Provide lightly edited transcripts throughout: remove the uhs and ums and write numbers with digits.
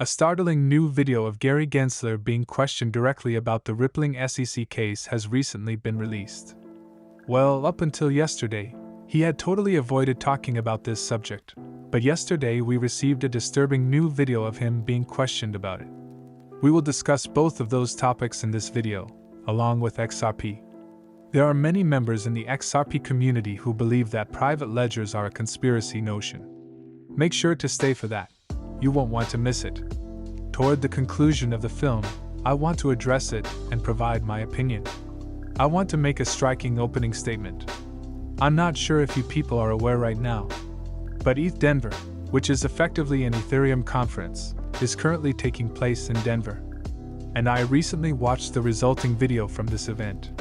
A startling new video of Gary Gensler being questioned directly about the rippling SEC case has recently been released. Well, up until yesterday, he had totally avoided talking about this subject, but yesterday we received a disturbing new video of him being questioned about it. We will discuss both of those topics in this video, along with XRP. There are many members in the XRP community who believe that private ledgers are a conspiracy notion. Make sure to stay for that. You won't want to miss it. Toward the conclusion of the film, I want to address it and provide my opinion. I want to make a striking opening statement. I'm not sure if you people are aware right now, but ETH Denver, which is effectively an Ethereum conference, is currently taking place in Denver. And I recently watched the resulting video from this event.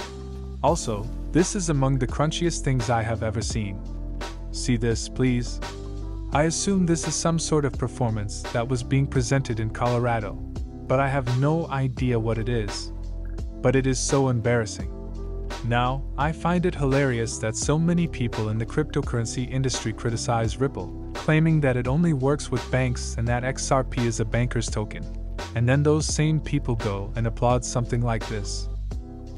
Also, this is among the crunchiest things I have ever seen. See this, please? I assume this is some sort of performance that was being presented in Colorado, but I have no idea what it is. But it is so embarrassing. Now, I find it hilarious that so many people in the cryptocurrency industry criticize Ripple, claiming that it only works with banks and that XRP is a banker's token. And then those same people go and applaud something like this.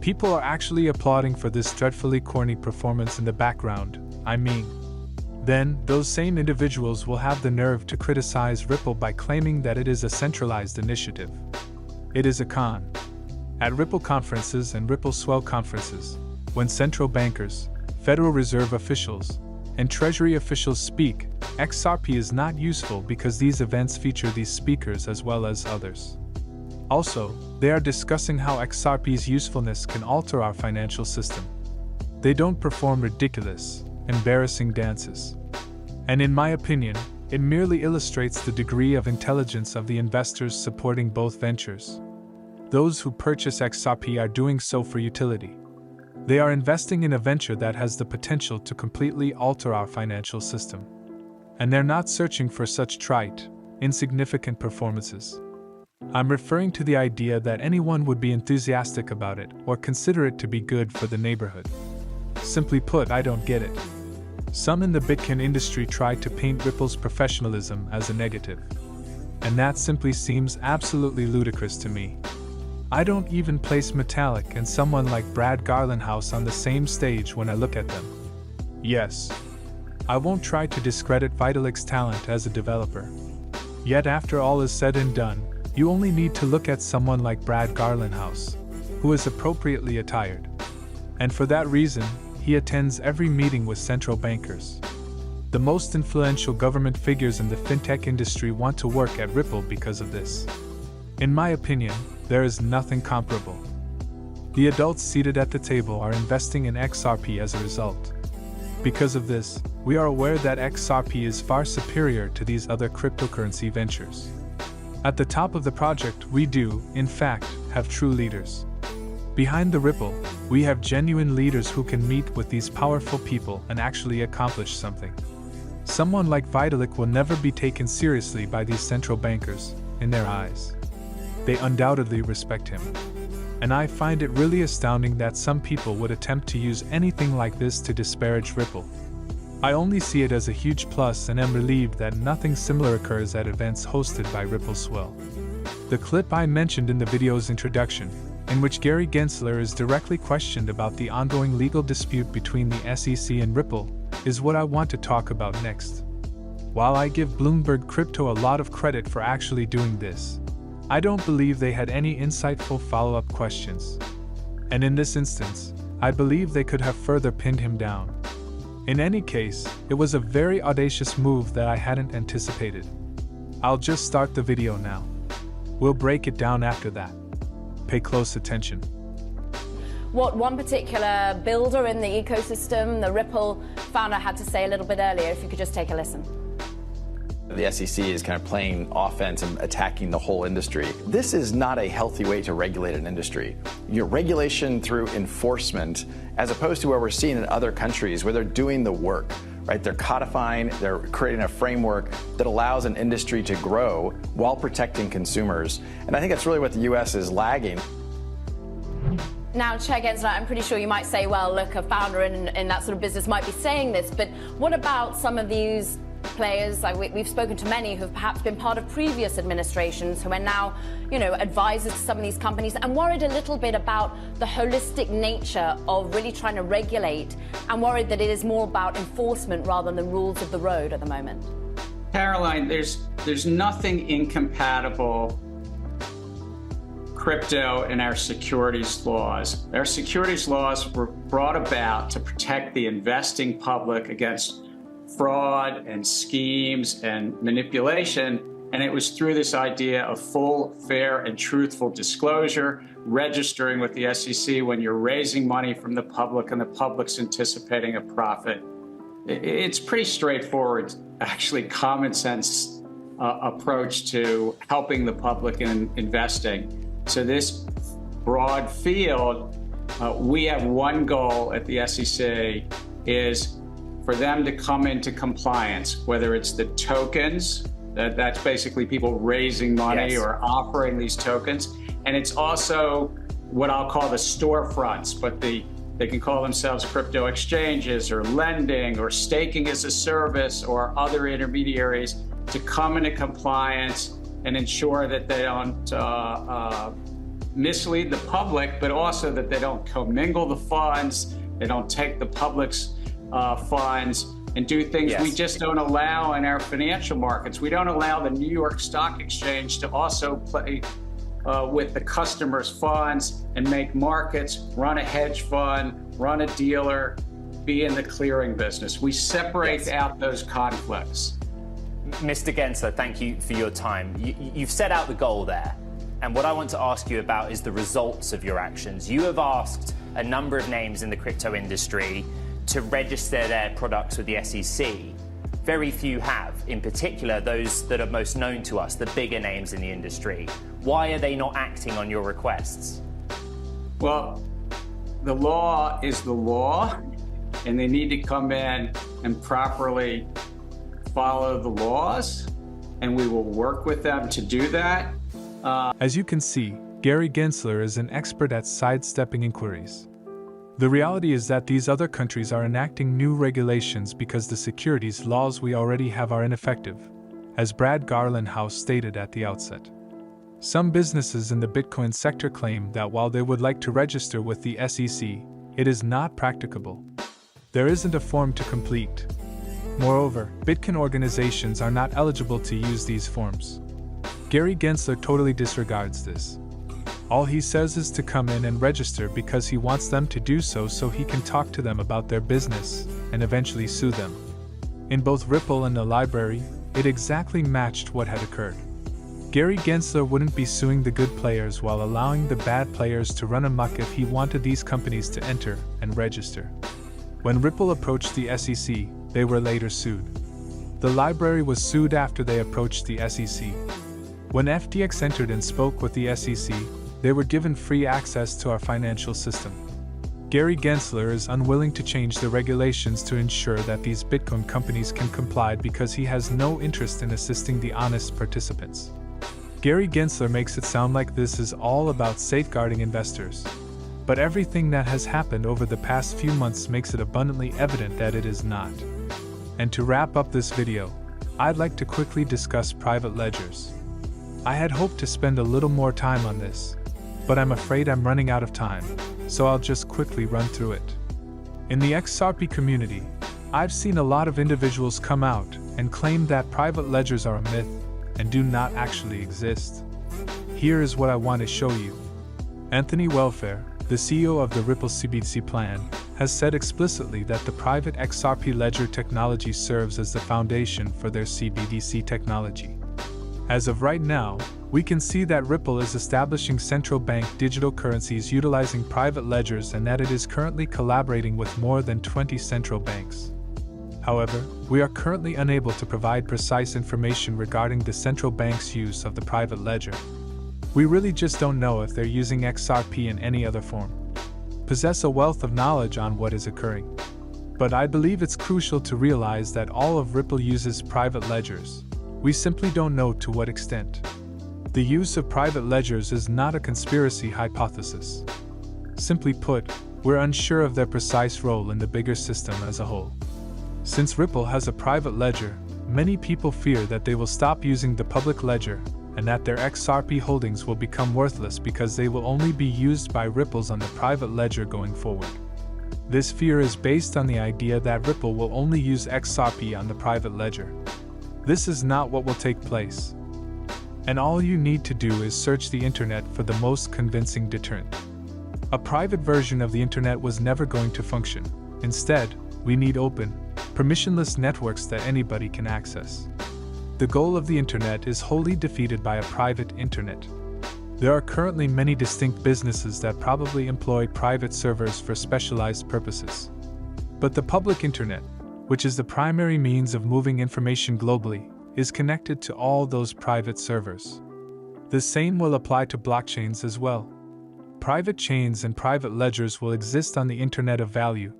People are actually applauding for this dreadfully corny performance in the background, I mean. Then, those same individuals will have the nerve to criticize Ripple by claiming that it is a centralized initiative. It is a con. At Ripple conferences and Ripple Swell conferences, when central bankers, Federal Reserve officials, and Treasury officials speak, XRP is not useful because these events feature these speakers as well as others. Also, they are discussing how XRP's usefulness can alter our financial system. They don't perform ridiculous, embarrassing dances. And in my opinion, it merely illustrates the degree of intelligence of the investors supporting both ventures. Those who purchase XRP are doing so for utility. They are investing in a venture that has the potential to completely alter our financial system. And they're not searching for such trite, insignificant performances. I'm referring to the idea that anyone would be enthusiastic about it or consider it to be good for the neighborhood. Simply put, I don't get it. Some in the Bitcoin industry try to paint Ripple's professionalism as a negative. And that simply seems absolutely ludicrous to me. I don't even place Metallic and someone like Brad Garlinghouse on the same stage when I look at them. Yes, I won't try to discredit Vitalik's talent as a developer. Yet after all is said and done, you only need to look at someone like Brad Garlinghouse, who is appropriately attired. And for that reason, he attends every meeting with central bankers. The most influential government figures in the fintech industry want to work at Ripple because of this. In my opinion, there is nothing comparable. The adults seated at the table are investing in XRP as a result. Because of this, we are aware that XRP is far superior to these other cryptocurrency ventures. At the top of the project, we do, in fact, have true leaders. Behind the Ripple, we have genuine leaders who can meet with these powerful people and actually accomplish something. Someone like Vitalik will never be taken seriously by these central bankers, in their eyes. They undoubtedly respect him. And I find it really astounding that some people would attempt to use anything like this to disparage Ripple. I only see it as a huge plus and am relieved that nothing similar occurs at events hosted by Ripple Swell. The clip I mentioned in the video's introduction, in which Gary Gensler is directly questioned about the ongoing legal dispute between the SEC and Ripple, is what I want to talk about next. While I give Bloomberg Crypto a lot of credit for actually doing this, I don't believe they had any insightful follow-up questions. And in this instance, I believe they could have further pinned him down. In any case, it was a very audacious move that I hadn't anticipated. I'll just start the video now. We'll break it down after that. Pay close attention. What one particular builder in the ecosystem, the Ripple founder, had to say a little bit earlier, if you could just take a listen. The SEC is kind of playing offense and attacking the whole industry. This is not a healthy way to regulate an industry. Regulation through enforcement, as opposed to what we're seeing in other countries where they're doing the work, right? They're codifying, they're creating a framework that allows an industry to grow while protecting consumers. And I think that's really what the US is lagging. Now, Chair Gensler, I'm pretty sure you might say, well, look, a founder in that sort of business might be saying this, but what about some of these players, we've spoken to many who have perhaps been part of previous administrations who are now, advisors to some of these companies and worried a little bit about the holistic nature of really trying to regulate and worried that it is more about enforcement rather than rules of the road at the moment. Caroline, there's nothing incompatible crypto and our securities laws. Our securities laws were brought about to protect the investing public against fraud and schemes and manipulation. And it was through this idea of full, fair, and truthful disclosure, registering with the SEC when you're raising money from the public and the public's anticipating a profit. It's pretty straightforward, actually common sense approach to helping the public in investing. So this broad field, we have one goal at the SEC is for them to come into compliance, whether it's the tokens, that's basically people raising money or offering these tokens. And it's also what I'll call the storefronts, but they can call themselves crypto exchanges or lending or staking as a service or other intermediaries to come into compliance and ensure that they don't mislead the public, but also that they don't commingle the funds, they don't take the public's funds and do things we just don't allow in our financial markets. We don't allow the New York Stock Exchange to also play with the customer's funds and make markets, run a hedge fund, run a dealer, be in the clearing business. We separate out those conflicts. Mr. Gensler, thank you for your time. You've set out the goal there. And what I want to ask you about is the results of your actions. You have asked a number of names in the crypto industry to register their products with the SEC. Very few have, in particular those that are most known to us, the bigger names in the industry. Why are they not acting on your requests? Well, the law is the law, and they need to come in and properly follow the laws, and we will work with them to do that. As you can see, Gary Gensler is an expert at sidestepping inquiries. The reality is that these other countries are enacting new regulations because the securities laws we already have are ineffective, as Brad Garlinghouse stated at the outset. Some businesses in the Bitcoin sector claim that while they would like to register with the SEC, it is not practicable. There isn't a form to complete. Moreover, Bitcoin organizations are not eligible to use these forms. Gary Gensler totally disregards this. All he says is to come in and register because he wants them to do so he can talk to them about their business and eventually sue them. In both Ripple and the library, it exactly matched what had occurred. Gary Gensler wouldn't be suing the good players while allowing the bad players to run amok if he wanted these companies to enter and register. When Ripple approached the SEC, they were later sued. The library was sued after they approached the SEC. When FTX entered and spoke with the SEC, they were given free access to our financial system. Gary Gensler is unwilling to change the regulations to ensure that these Bitcoin companies can comply because he has no interest in assisting the honest participants. Gary Gensler makes it sound like this is all about safeguarding investors. But everything that has happened over the past few months makes it abundantly evident that it is not. And to wrap up this video, I'd like to quickly discuss private ledgers. I had hoped to spend a little more time on this, but I'm afraid I'm running out of time, so I'll just quickly run through it. In the XRP community, I've seen a lot of individuals come out and claim that private ledgers are a myth and do not actually exist. Here is what I want to show you. Anthony Welfare, the CEO of the Ripple CBDC plan, has said explicitly that the private XRP ledger technology serves as the foundation for their CBDC technology. As of right now, we can see that Ripple is establishing central bank digital currencies utilizing private ledgers and that it is currently collaborating with more than 20 central banks. However, we are currently unable to provide precise information regarding the central bank's use of the private ledger. We really just don't know if they're using XRP in any other form. Possess a wealth of knowledge on what is occurring. But I believe it's crucial to realize that all of Ripple uses private ledgers. We simply don't know to what extent. The use of private ledgers is not a conspiracy hypothesis. Simply put, we're unsure of their precise role in the bigger system as a whole. Since Ripple has a private ledger, Many people fear that they will stop using the public ledger and that their XRP holdings will become worthless because they will only be used by Ripples on the private ledger going forward. This fear is based on the idea that Ripple will only use XRP on the private ledger. This is not what will take place. And all you need to do is search the internet for the most convincing deterrent. A private version of the internet was never going to function. Instead, we need open, permissionless networks that anybody can access. The goal of the internet is wholly defeated by a private internet. There are currently many distinct businesses that probably employ private servers for specialized purposes. But the public internet, which is the primary means of moving information globally, is connected to all those private servers. The same will apply to blockchains as well. Private chains and private ledgers will exist on the Internet of Value,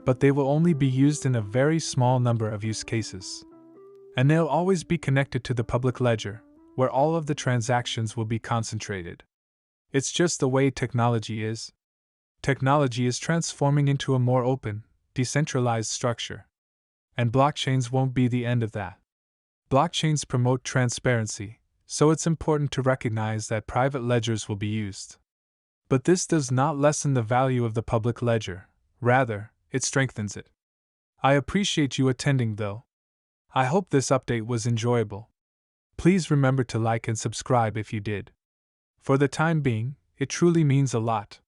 but they will only be used in a very small number of use cases. And they'll always be connected to the public ledger, where all of the transactions will be concentrated. It's just the way technology is. Technology is transforming into a more open, decentralized structure. And blockchains won't be the end of that. Blockchains promote transparency, so it's important to recognize that private ledgers will be used. But this does not lessen the value of the public ledger, rather, it strengthens it. I appreciate you attending though. I hope this update was enjoyable. Please remember to like and subscribe if you did. For the time being, it truly means a lot.